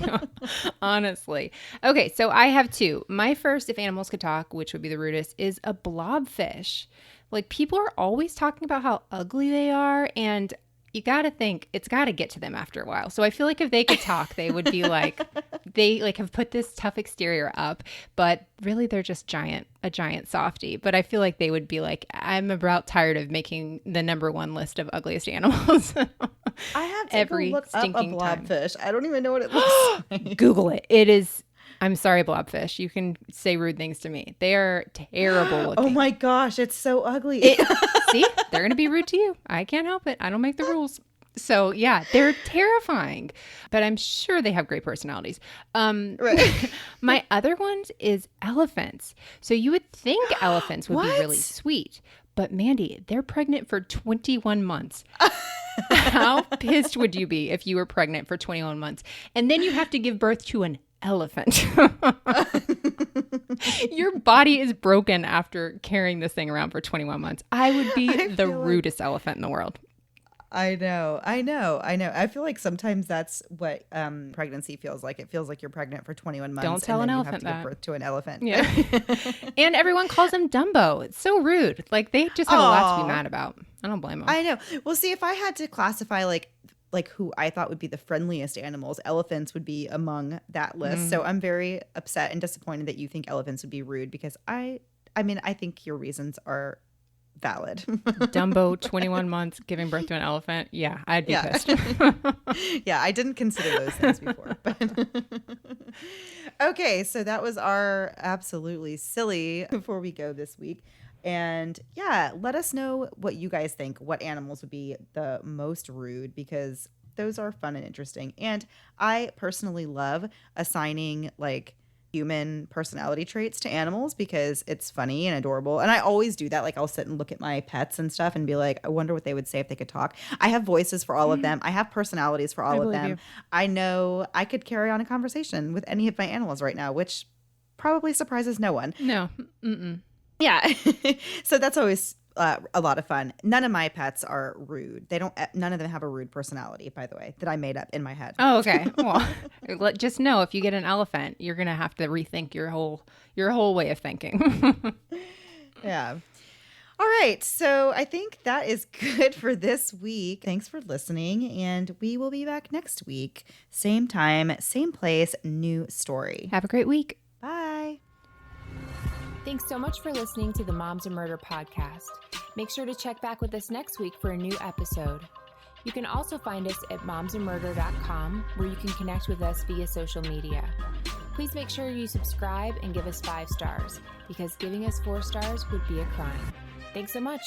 honestly. Okay, so I have two. My first, if animals could talk, which would be the rudest, is a blobfish. Like, people are always talking about how ugly they are, and you got to think it's got to get to them after a while. So I feel like if they could talk, they would be like, they like have put this tough exterior up, but really they're just a giant softie. But I feel like they would be like, I'm about tired of making the number one list of ugliest animals. I have to every look up a stinking time. blobfish. I don't even know what it looks like. Google it. It is. I'm sorry, blobfish. You can say rude things to me. They are terrible looking. Oh my gosh, it's so ugly. See, they're going to be rude to you. I can't help it. I don't make the rules. So yeah, they're terrifying, but I'm sure they have great personalities. Right. My other ones is elephants. So you would think elephants would be really sweet, but Mandy, they're pregnant for 21 months. How pissed would you be if you were pregnant for 21 months? And then you have to give birth to an elephant. Your body is broken after carrying this thing around for 21 months. I would be the rudest elephant in the world. I know. I feel like sometimes that's what pregnancy feels like. It feels like you're pregnant for 21 months. Don't tell an elephant that. You have to give birth to an elephant. Yeah. And everyone calls him Dumbo. It's so rude. Like, they just have a lot to be mad about. I don't blame them. I know. Well, see, if I had to classify like who I thought would be the friendliest animals, elephants would be among that list. So I'm very upset and disappointed that you think elephants would be rude, because I mean, I think your reasons are valid. Dumbo, 21 months, giving birth to an elephant. Yeah, I'd be pissed. Yeah, I didn't consider those things before. But okay, so that was our absolutely silly before we go this week. And yeah, let us know what you guys think. What animals would be the most rude, because those are fun and interesting. And I personally love assigning like human personality traits to animals, because it's funny and adorable. And I always do that. Like, I'll sit and look at my pets and stuff and be like, I wonder what they would say if they could talk. I have voices for all of them. I have personalities for all of them. I know I could carry on a conversation with any of my animals right now, which probably surprises no one. No. Mm-mm. Yeah. So that's always a lot of fun. None of my pets are rude. None of them have a rude personality, by the way, that I made up in my head. Oh, okay. Well, just know if you get an elephant, you're going to have to rethink your whole way of thinking. Yeah. All right. So I think that is good for this week. Thanks for listening. And we will be back next week. Same time, same place, new story. Have a great week. Bye. Thanks so much for listening to the Moms and Murder podcast. Make sure to check back with us next week for a new episode. You can also find us at momsandmurder.com, where you can connect with us via social media. Please make sure you subscribe and give us 5 stars, because giving us 4 stars would be a crime. Thanks so much.